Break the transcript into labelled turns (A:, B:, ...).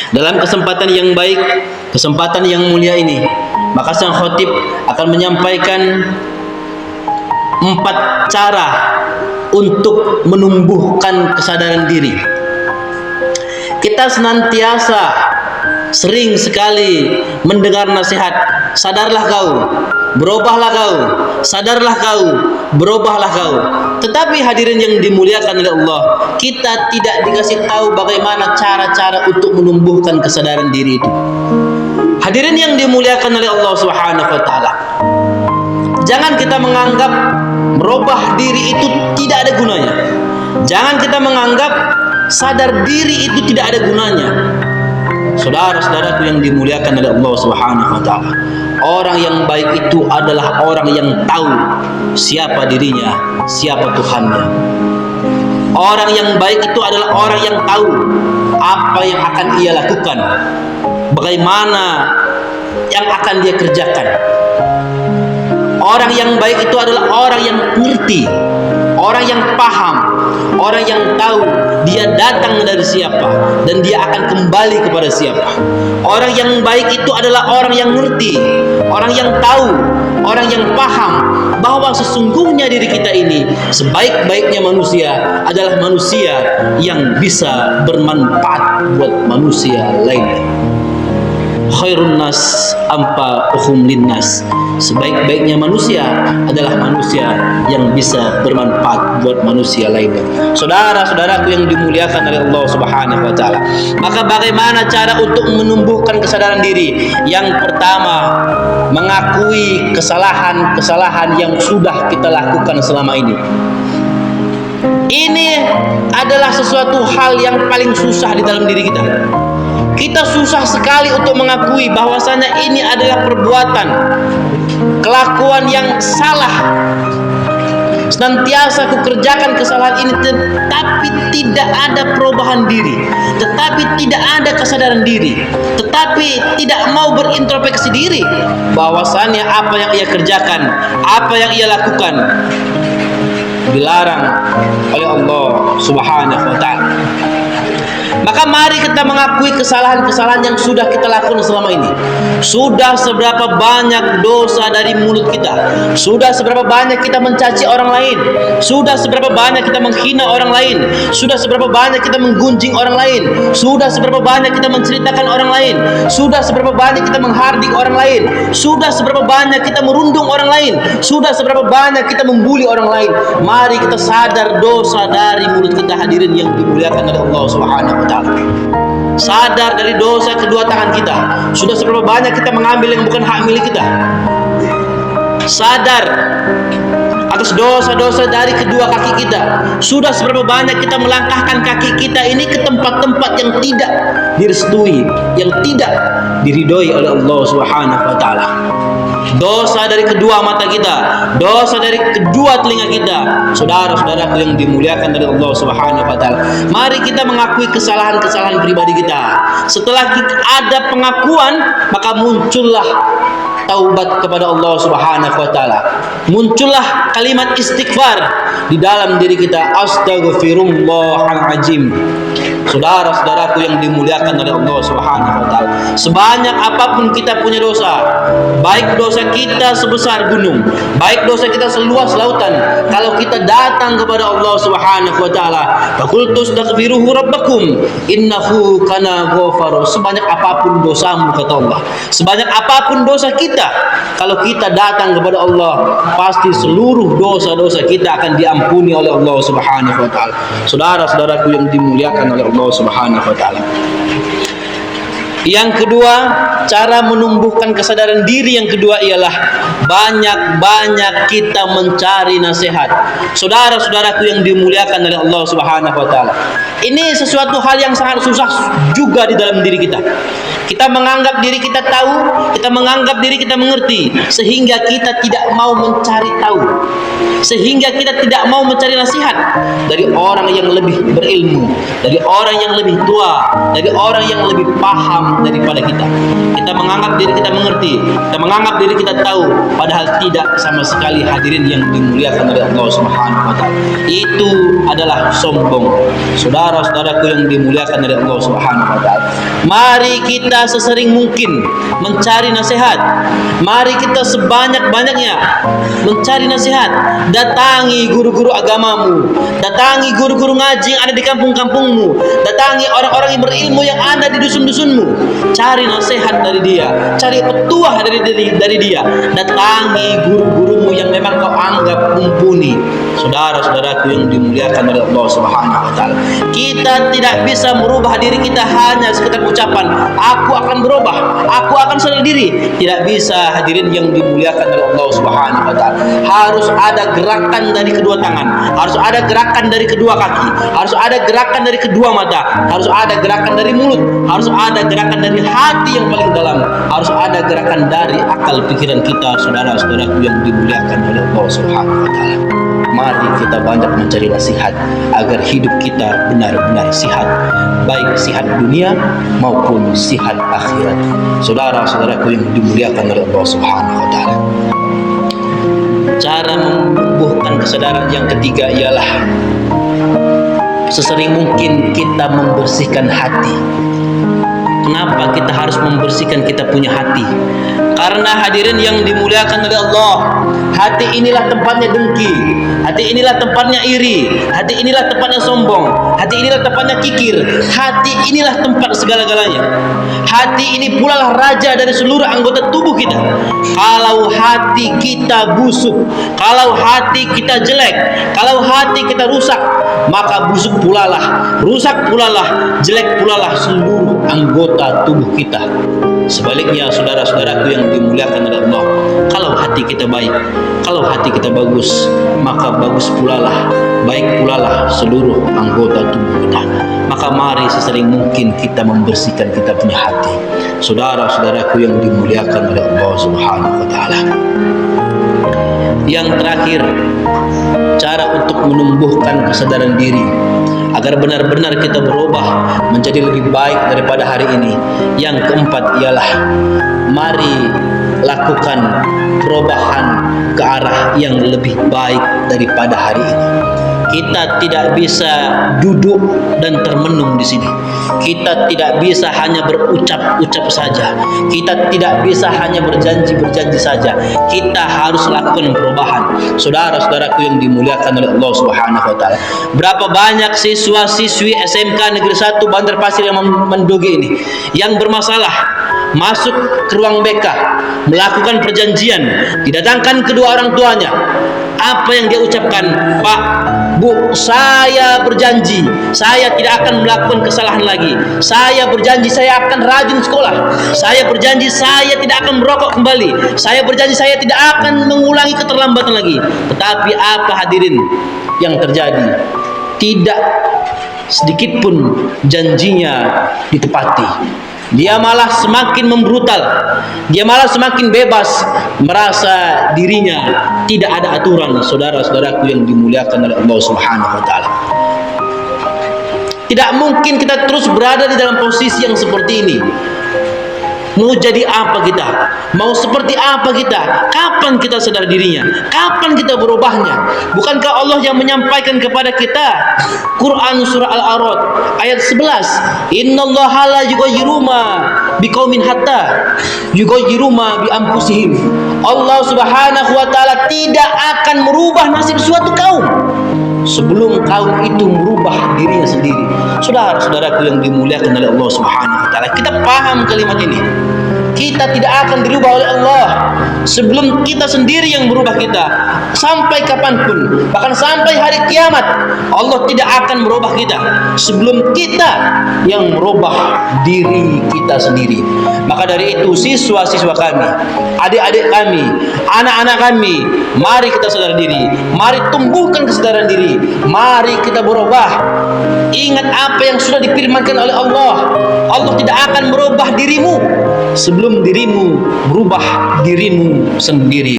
A: Dalam kesempatan yang baik, kesempatan yang mulia ini, maka sang khatib akan menyampaikan 4 cara untuk menumbuhkan kesadaran diri. Kita senantiasa sering sekali mendengar nasihat, sadarlah kau, berubahlah kau, sadarlah kau, berubahlah kau. Tetapi hadirin yang dimuliakan oleh Allah, kita tidak dikasih tahu bagaimana cara-cara untuk menumbuhkan kesadaran diri itu. Hadirin yang dimuliakan oleh Allah Subhanahu wa taala, jangan kita menganggap merubah diri itu tidak ada gunanya. Jangan kita menganggap sadar diri itu tidak ada gunanya. Saudara-saudaraku yang dimuliakan oleh Allah Subhanahu wa taala, orang yang baik itu adalah orang yang tahu siapa dirinya, siapa Tuhannya. Orang yang baik itu adalah orang yang tahu apa yang akan ia lakukan, bagaimana yang akan dia kerjakan. Orang yang baik itu adalah orang yang ngerti, orang yang paham, orang yang tahu dia datang dari siapa dan dia akan kembali kepada siapa. Orang yang baik itu adalah orang yang ngerti, orang yang tahu, orang yang paham bahwa sesungguhnya diri kita ini, sebaik-baiknya manusia adalah manusia yang bisa bermanfaat buat manusia lainnya. Khairun nas anfa'uhum linnas. Sebaik-baiknya manusia adalah manusia yang bisa bermanfaat buat manusia lainnya. Saudara-saudaraku yang dimuliakan oleh Allah Subhanahu wa taala, maka bagaimana cara untuk menumbuhkan kesadaran diri? Yang pertama, mengakui kesalahan-kesalahan yang sudah kita lakukan selama ini. Ini adalah sesuatu hal yang paling susah di dalam diri kita. Kita susah sekali untuk mengakui bahwasanya ini adalah perbuatan, kelakuan yang salah. Senantiasa kukerjakan kesalahan ini, tetapi tidak ada perubahan diri, tetapi tidak ada kesadaran diri, tetapi tidak mau berintrospeksi diri bahwasanya apa yang ia kerjakan, apa yang ia lakukan dilarang oleh Allah Subhanahu wa taala. Maka mari kita mengakui kesalahan-kesalahan yang sudah kita lakukan selama ini. Sudah seberapa banyak dosa dari mulut kita, sudah seberapa banyak kita mencaci orang lain, sudah seberapa banyak kita menghina orang lain, sudah seberapa banyak kita menggunjing orang lain, sudah seberapa banyak kita menceritakan orang lain, sudah seberapa banyak kita menghardik orang lain, sudah seberapa banyak kita merundung orang lain, sudah seberapa banyak kita membuli orang lain. Mari kita sadar dosa dari mulut kita, hadirin yang dimuliakan oleh Allah Subhanahu wa taala. Sadar dari dosa kedua tangan kita. Sudah seberapa banyak kita mengambil yang bukan hak milik kita. Sadar atas dosa-dosa dari kedua kaki kita. Sudah seberapa banyak kita melangkahkan kaki kita ini ke tempat-tempat yang tidak direstui, yang tidak diridhoi oleh Allah Subhanahu wa taala. Dosa dari kedua mata kita, dosa dari kedua telinga kita. Saudara-saudaraku yang dimuliakan dari Allah Subhanahu wa taala, mari kita mengakui kesalahan-kesalahan pribadi kita. Setelah kita ada pengakuan, maka muncullah taubat kepada Allah Subhanahu wa taala. Muncullah kalimat istighfar di dalam diri kita, astaghfirullahalazim. Saudara-saudaraku yang dimuliakan oleh Allah Subhanahu wa taala, sebanyak apapun kita punya dosa, baik dosa kita sebesar gunung, baik dosa kita seluas lautan, kalau kita datang kepada Allah Subhanahu wa taala, faqultu astaghfiruhu rabbakum innahu kana ghafara. Sebanyak apapun dosamu, kata Allah, sebanyak apapun dosa kita, kalau kita datang kepada Allah, pasti seluruh dosa-dosa kita akan diampuni oleh Allah Subhanahu wa taala. Saudara-saudaraku yang dimuliakan oleh Allah Subhanahu wa taala. Yang kedua, cara menumbuhkan kesadaran diri yang kedua ialah banyak-banyak kita mencari nasihat. Saudara-saudaraku yang dimuliakan oleh Allah Subhanahu wa taala, ini sesuatu hal yang sangat susah juga di dalam diri kita. Kita menganggap diri kita tahu, kita menganggap diri kita mengerti, sehingga kita tidak mau mencari tahu, sehingga kita tidak mau mencari nasihat dari orang yang lebih berilmu, dari orang yang lebih tua, dari orang yang lebih paham daripada kita. Kita menganggap diri kita mengerti, kita menganggap diri kita tahu, padahal tidak sama sekali, hadirin yang dimuliakan oleh Allah Subhanahu wa taala. Itu adalah sombong. Saudara-saudaraku yang dimuliakan oleh Allah Subhanahu wa taala, Mari kita sesering mungkin mencari nasihat. Mari kita sebanyak-banyaknya mencari nasihat. Datangi guru-guru agamamu, datangi guru-guru ngaji yang ada di kampung-kampungmu, datangi orang-orang yang berilmu yang ada di dusun-dusunmu. Cari nasihat dari dia, cari petuah dari dia. Datangi guru-gurumu yang memang kau anggap mumpuni. Saudara-saudaraku yang dimuliakan oleh Allah Subhanahu wa taala, kita tidak bisa merubah diri kita hanya sekedar ucapan, aku akan berubah, aku akan sadar diri. Tidak bisa, hadirin yang dimuliakan oleh Allah Subhanahu wa taala. Harus ada gerakan dari kedua tangan, harus ada gerakan dari kedua kaki, harus ada gerakan dari kedua mata, harus ada gerakan dari mulut, harus ada gerakan dari hati yang paling dalam, harus ada gerakan dari akal pikiran kita. Saudara-saudaraku yang dimuliakan oleh Allah Subhanahu wa taala, mari kita banyak mencari nasihat agar hidup kita benar-benar sihat, baik sihat dunia maupun sihat akhirat. Saudara-saudaraku yang dimuliakan oleh Allah Subhanahu wa taala, cara menumbuhkan kesadaran yang ketiga ialah sesering mungkin kita membersihkan hati. Kenapa kita harus membersihkan kita punya hati? Karena hadirin yang dimuliakan oleh Allah, hati inilah tempatnya dengki, hati inilah tempatnya iri, hati inilah tempatnya sombong, hati inilah tempatnya kikir, hati inilah tempat segala-galanya. Hati ini pula lah raja dari seluruh anggota tubuh kita. Kalau hati kita busuk, kalau hati kita jelek, kalau hati kita rusak, maka busuk pula lah, rusak pula lah, jelek pula lah seluruh anggota tubuh kita. Sebaliknya, saudara-saudaraku yang dimuliakan oleh Allah, kalau hati kita baik, kalau hati kita bagus, maka bagus pula lah, baik pula lah seluruh anggota tubuh kita. Maka mari sesering mungkin kita membersihkan kita punya hati. Saudara-saudaraku yang dimuliakan oleh Allah Subhanahu wa taala, yang terakhir, cara untuk menumbuhkan kesadaran diri agar benar-benar kita berubah menjadi lebih baik daripada hari ini. Yang keempat ialah mari lakukan perubahan ke arah yang lebih baik daripada hari ini. Kita tidak bisa duduk dan termenung di sini. Kita tidak bisa hanya berucap-ucap saja. Kita tidak bisa hanya berjanji-berjanji saja. Kita harus lakukan perubahan. Saudara-saudaraku yang dimuliakan oleh Allah Subhanahu wa taala, berapa banyak siswa-siswi SMK Negeri 1 Bandar Pasir yang mendoge ini yang bermasalah, masuk ke ruang BK, melakukan perjanjian, didatangkan kedua orang tuanya. Apa yang dia ucapkan? Pak, Bu, saya berjanji saya tidak akan melakukan kesalahan lagi. Saya berjanji saya akan rajin sekolah. Saya berjanji saya tidak akan merokok kembali. Saya berjanji saya tidak akan mengulangi keterlambatan lagi. Tetapi apa hadirin yang terjadi? Tidak sedikit pun janjinya ditepati. Dia malah semakin membrutal, dia malah semakin bebas, merasa dirinya tidak ada aturan. Saudara-saudaraku yang dimuliakan oleh Allah Subhanahu wa taala, tidak mungkin kita terus berada di dalam posisi yang seperti ini. Mau jadi apa kita? Mau seperti apa kita? Kapan kita sadar dirinya? Kapan kita berubahnya? Bukankah Allah yang menyampaikan kepada kita, Quran surah Al-A'raf ayat 11, innallaha la yughayyiru ma biqaumin hatta yughayyiru ma bi anfusihim. Allah Subhanahu wa taala tidak akan merubah nasib suatu kaum sebelum kaum itu merubah dirinya sendiri. Saudara-saudaraku yang dimuliakan oleh Allah Subhanahu wa taala, kita paham kalimat ini. Kita tidak akan dirubah oleh Allah sebelum kita sendiri yang merubah kita. Sampai kapanpun, bahkan sampai hari kiamat, Allah tidak akan merubah kita sebelum kita yang merubah diri kita sendiri. Maka dari itu, siswa-siswa kami, adik-adik kami, anak-anak kami, mari kita sadar diri, mari tumbuhkan kesadaran diri, mari kita berubah. Ingat apa yang sudah difirmankan oleh Allah. Allah tidak akan merubah dirimu sebelum dirimu berubah dirimu sendiri.